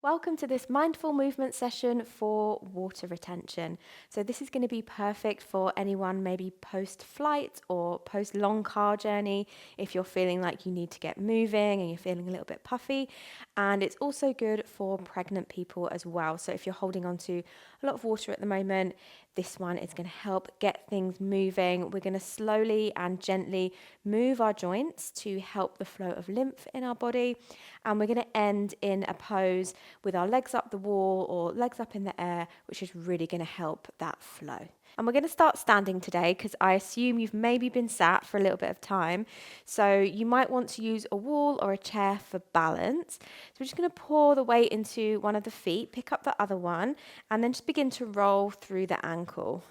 Welcome to this mindful movement session for water retention. So this is going to be perfect for anyone maybe post-flight or post-long car journey if you're feeling like you need to get moving and you're feeling a little bit puffy. And it's also good for pregnant people as well. So if you're holding on to a lot of water at the moment, this one is going to help get things moving. We're going to slowly and gently move our joints to help the flow of lymph in our body. And we're going to end in a pose with our legs up the wall or legs up in the air, which is really going to help that flow. And we're going to start standing today because I assume you've maybe been sat for a little bit of time. So you might want to use a wall or a chair for balance. So we're just going to pour the weight into one of the feet, pick up the other one, and then just begin to roll through the ankle.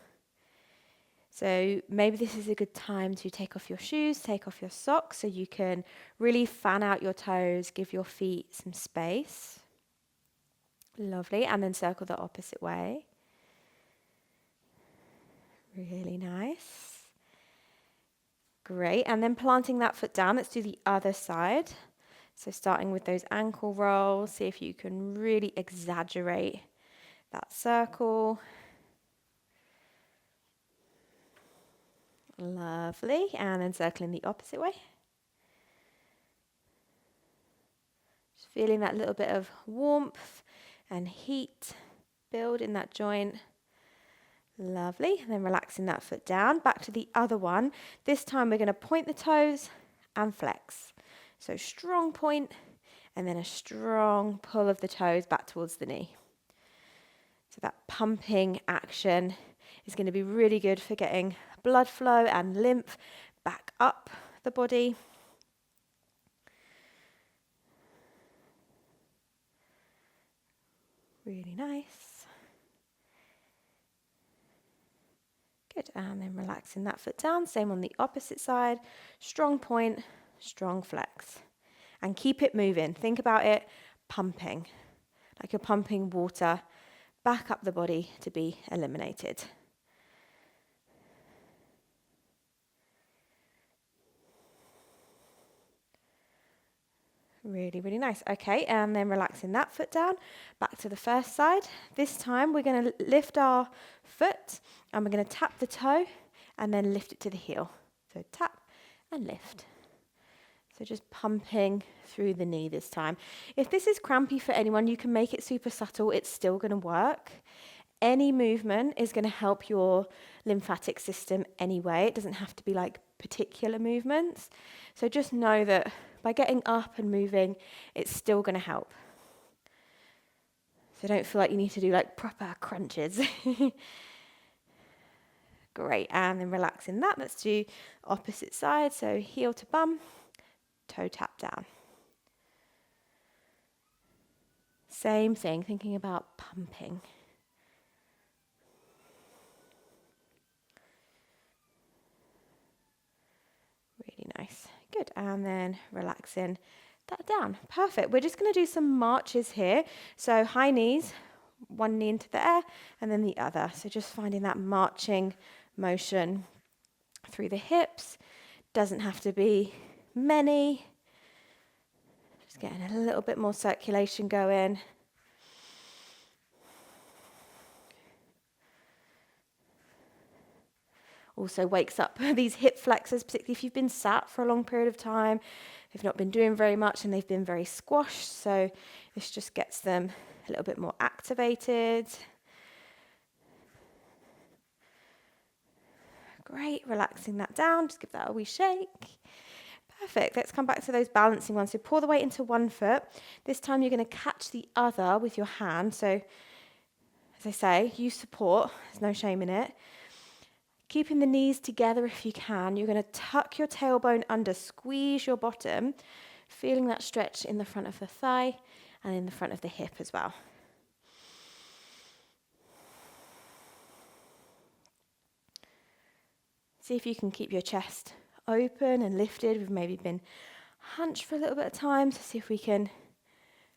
So maybe this is a good time to take off your shoes, take off your socks so you can really fan out your toes, give your feet some space. Lovely. And then circle the opposite way. Really nice. Great. And then planting that foot down, let's do the other side. So starting with those ankle rolls, see if you can really exaggerate that circle. Lovely. And then circling the opposite way. Just feeling that little bit of warmth and heat build in that joint. Lovely. And then relaxing that foot down. Back to the other one. This time we're going to point the toes and flex. So strong point and then a strong pull of the toes back towards the knee. So that pumping action is going to be really good for getting blood flow and lymph back up the body. Really nice. Good, and then relaxing that foot down, same on the opposite side, strong point, strong flex. And keep it moving, think about it pumping, like you're pumping water back up the body to be eliminated. Really, really nice. Okay, and then relaxing that foot down, back to the first side. This time we're going to lift our foot and we're going to tap the toe and then lift it to the heel. So tap and lift. So just pumping through the knee this time. If this is crampy for anyone, you can make it super subtle. It's still going to work. Any movement is going to help your lymphatic system anyway. It doesn't have to be like particular movements. So just know that by getting up and moving, it's still going to help. So don't feel like you need to do like proper crunches. Great, and then relaxing that. Let's do opposite side. So heel to bum, toe tap down. Same thing, thinking about pumping. Really nice. Good, and then relaxing that down. Perfect. We're just going to do some marches here. So high knees, one knee into the air and then the other. So just finding that marching motion through the hips. Doesn't have to be many. Just getting a little bit more circulation going. Also wakes up these hip flexors, particularly if you've been sat for a long period of time. They've not been doing very much and they've been very squashed. So this just gets them a little bit more activated. Great, relaxing that down. Just give that a wee shake. Perfect. Let's come back to those balancing ones. So pour the weight into one foot. This time you're going to catch the other with your hand. So as I say, use support. There's no shame in it. Keeping the knees together if you can. You're going to tuck your tailbone under, squeeze your bottom, feeling that stretch in the front of the thigh and in the front of the hip as well. See if you can keep your chest open and lifted. We've maybe been hunched for a little bit of time, so see if we can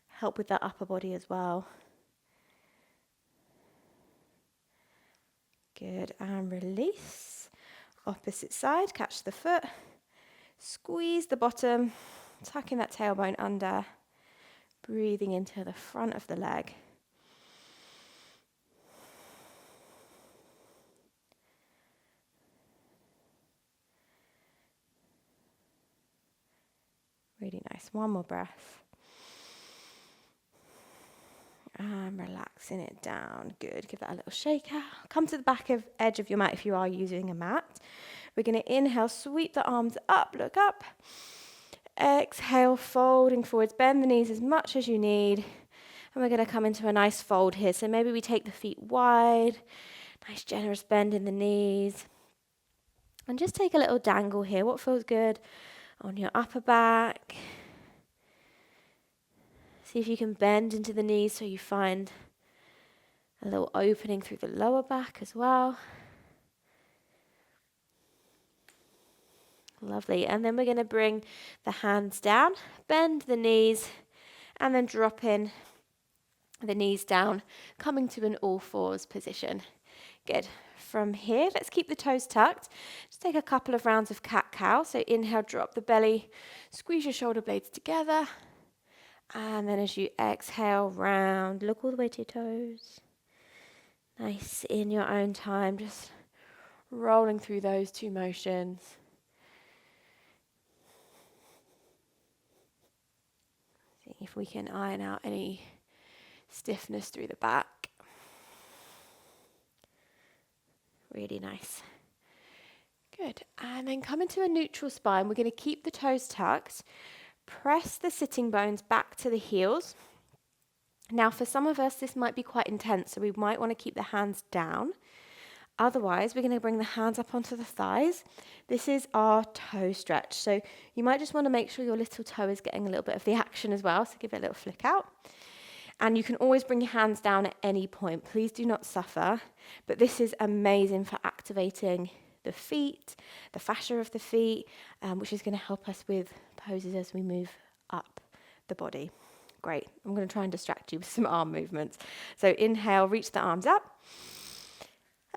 help with that upper body as well. Good, and release. Opposite side, catch the foot, squeeze the bottom, tucking that tailbone under, Breathing into the front of the leg. Really nice. One more breath. And relaxing it down. Good. Give that a little shake out. Come to the edge of your mat if you are using a mat. We're going to inhale, sweep the arms up, look up. Exhale, folding forwards. Bend the knees as much as you need. And we're going to come into a nice fold here. So maybe we take the feet wide. Nice generous bend in the knees. And just take a little dangle here. What feels good on your upper back? See if you can bend into the knees so you find a little opening through the lower back as well. Lovely. And then we're going to bring the hands down, bend the knees, and then drop in the knees down, coming to an all fours position. Good. From here, let's keep the toes tucked. Just take a couple of rounds of cat-cow. So inhale, drop the belly, squeeze your shoulder blades together. And then as you exhale, round, look all the way to your toes. Nice in your own time, just rolling through those two motions. See if we can iron out any stiffness through the back. Really nice. Good. And then come into a neutral spine. We're going to keep the toes tucked. Press the sitting bones back to the heels. Now, for some of us, this might be quite intense, so we might want to keep the hands down. Otherwise, we're going to bring the hands up onto the thighs. This is our toe stretch. So you might just want to make sure your little toe is getting a little bit of the action as well. So give it a little flick out. And you can always bring your hands down at any point. Please do not suffer. But this is amazing for activating the feet, the fascia of the feet, which is going to help us with poses as we move up the body. Great. I'm going to try and distract you with some arm movements. So inhale, reach the arms up.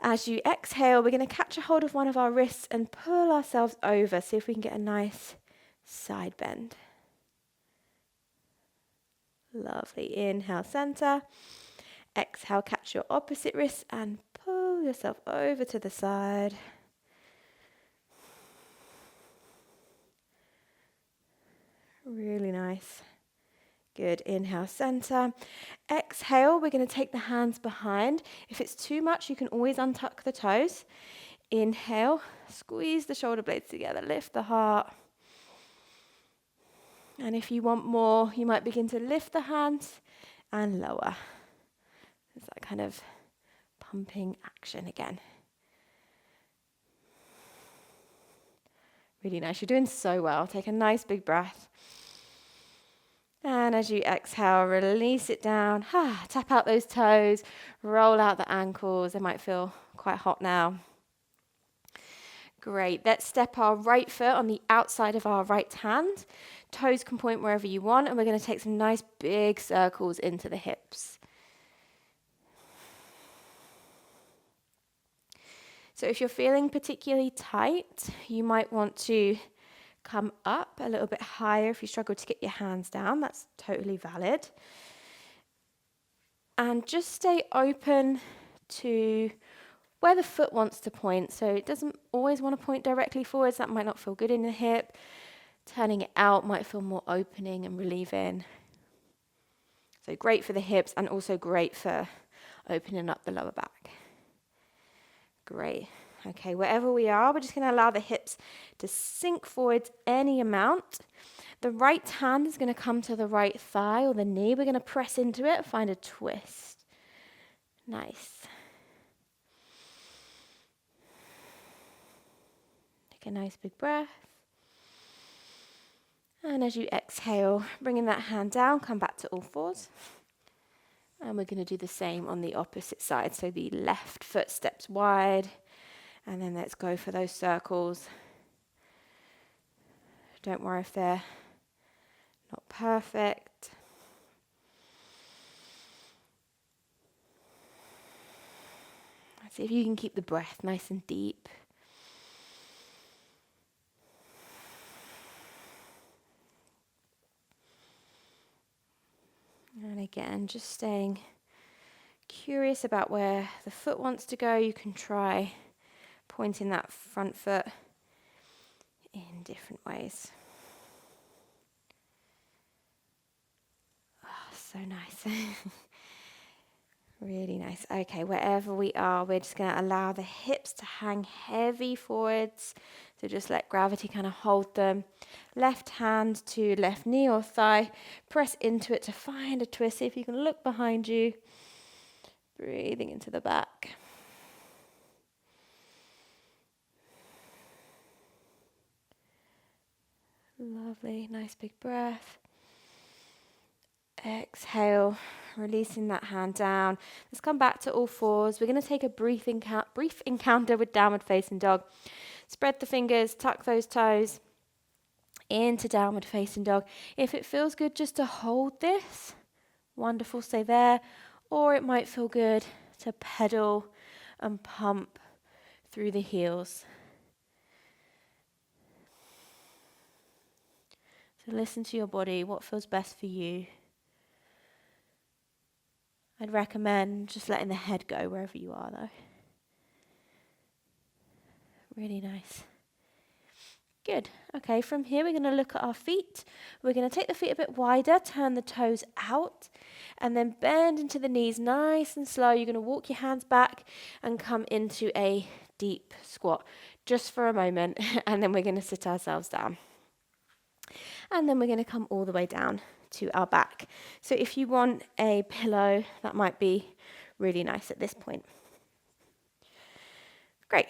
As you exhale, we're going to catch a hold of one of our wrists and pull ourselves over. See if we can get a nice side bend. Lovely. Inhale, center. Exhale, catch your opposite wrist and pull yourself over to the side. Really nice. Good. Inhale, center. Exhale, we're going to take the hands behind. If it's too much, you can always untuck the toes. Inhale, squeeze the shoulder blades together, lift the heart. And if you want more, you might begin to lift the hands and lower. It's that kind of pumping action again. Really nice. You're doing so well. Take a nice big breath. And as you exhale, release it down. Tap out those toes. Roll out the ankles. They might feel quite hot now. Great. Let's step our right foot on the outside of our right hand. Toes can point wherever you want. And we're going to take some nice big circles into the hips. So if you're feeling particularly tight, you might want to come up a little bit higher. If you struggle to get your hands down, that's totally valid. And just stay open to where the foot wants to point. So it doesn't always want to point directly forwards. That might not feel good in the hip. Turning it out might feel more opening and relieving. So great for the hips and also great for opening up the lower back. Great. Okay, wherever we are, we're just going to allow the hips to sink forwards any amount. The right hand is going to come to the right thigh or the knee. We're going to press into it, find a twist. Nice. Take a nice big breath. And as you exhale, bringing that hand down, come back to all fours. And we're going to do the same on the opposite side. So the left foot steps wide. And then let's go for those circles. Don't worry if they're not perfect. See if you can keep the breath nice and deep. again, just staying curious about where the foot wants to go. You can try pointing that front foot in different ways. Oh, so nice. Really nice. Okay, wherever we are, we're just going to allow the hips to hang heavy forwards. So just let gravity kind of hold them. Left hand to left knee or thigh. Press into it to find a twist. See if you can look behind you. Breathing into the back. Lovely, nice big breath. Exhale, releasing that hand down. Let's come back to all fours. We're going to take a brief encounter with downward facing dog. Spread the fingers, tuck those toes into downward facing dog. If it feels good just to hold this, wonderful, stay there. Or it might feel good to pedal and pump through the heels. So listen to your body, what feels best for you. I'd recommend just letting the head go wherever you are though. Really nice. Good. Okay, from here we're going to look at our feet. We're going to take the feet a bit wider, turn the toes out, and then bend into the knees nice and slow. You're going to walk your hands back and come into a deep squat just for a moment, and then we're going to sit ourselves down. And then we're going to come all the way down to our back. So if you want a pillow, that might be really nice at this point. Great.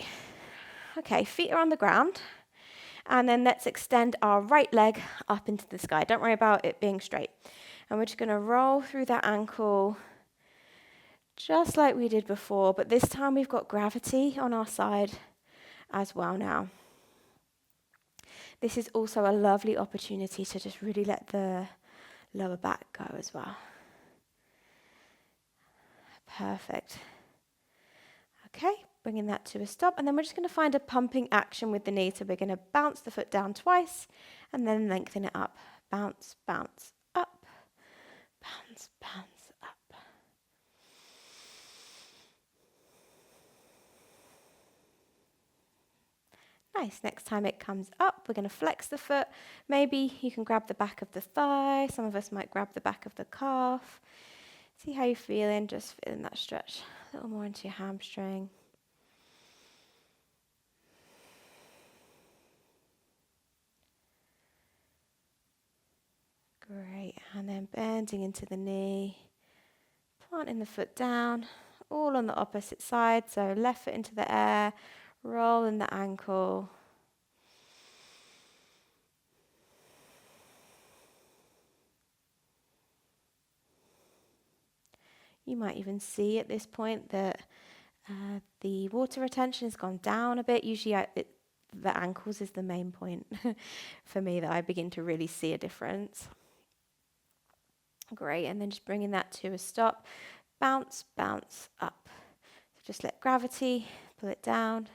Okay, feet are on the ground. And then let's extend our right leg up into the sky. Don't worry about it being straight. And we're just going to roll through that ankle just like we did before, but this time we've got gravity on our side as well now. This is also a lovely opportunity to just really let the lower back go as well. Perfect. Okay, bringing that to a stop, and then we're just going to find a pumping action with the knee. So we're going to bounce the foot down twice and then lengthen it up. Bounce, bounce, up. Bounce, bounce, up. Nice. Next time it comes up, we're going to flex the foot. Maybe you can grab the back of the thigh. Some of us might grab the back of the calf. See how you're feeling. Just feeling that stretch a little more into your hamstring. Great. And then bending into the knee. Planting the foot down. All on the opposite side. So left foot into the air. Rolling the ankle. You might even see at this point that the water retention has gone down a bit. Usually the ankles is the main point for me that I begin to really see a difference. Great, and then just bringing that to a stop. Bounce, bounce, up. So just let gravity pull it down.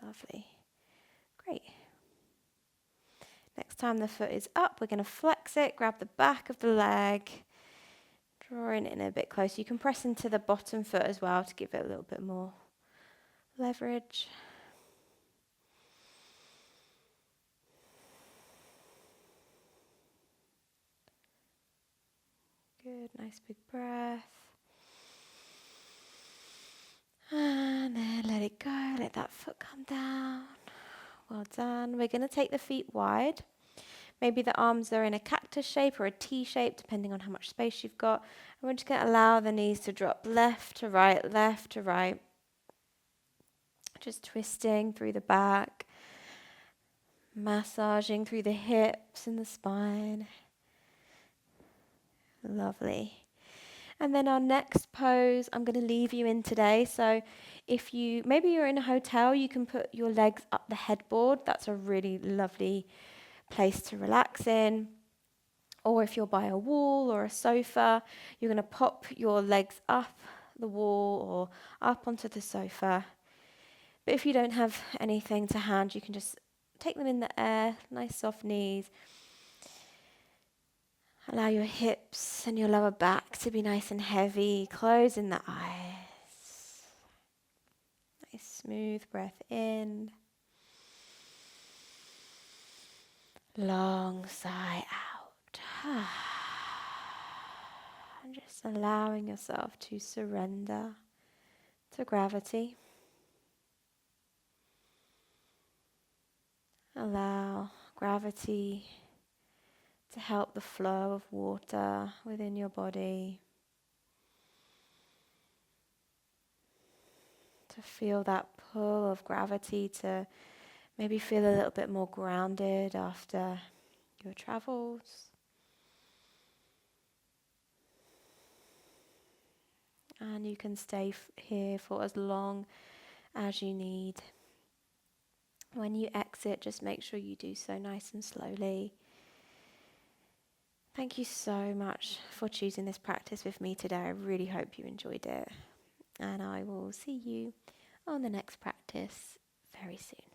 Lovely. Great. Next time the foot is up, we're going to flex it, grab the back of the leg, drawing it in a bit closer. You can press into the bottom foot as well to give it a little bit more leverage. Good, nice big breath. And then let it go, let that foot come down. Well done. We're going to take the feet wide. Maybe the arms are in a cactus shape or a T shape, depending on how much space you've got. And we're just going to allow the knees to drop left to right, left to right. Just twisting through the back, massaging through the hips and the spine. Lovely. And then our next pose, I'm going to leave you in today. So if maybe you're in a hotel, you can put your legs up the headboard. That's a really lovely place to relax in. Or if you're by a wall or a sofa, you're going to pop your legs up the wall or up onto the sofa. But if you don't have anything to hand, you can just take them in the air, nice soft knees. Allow your hips and your lower back to be nice and heavy, closing the eyes. Nice smooth breath in. Long sigh out. And just allowing yourself to surrender to gravity. Allow gravity to help the flow of water within your body. To feel that pull of gravity, to maybe feel a little bit more grounded after your travels. And you can stay here for as long as you need. When you exit, just make sure you do so nice and slowly. Thank you so much for choosing this practice with me today. I really hope you enjoyed it. And I will see you on the next practice very soon.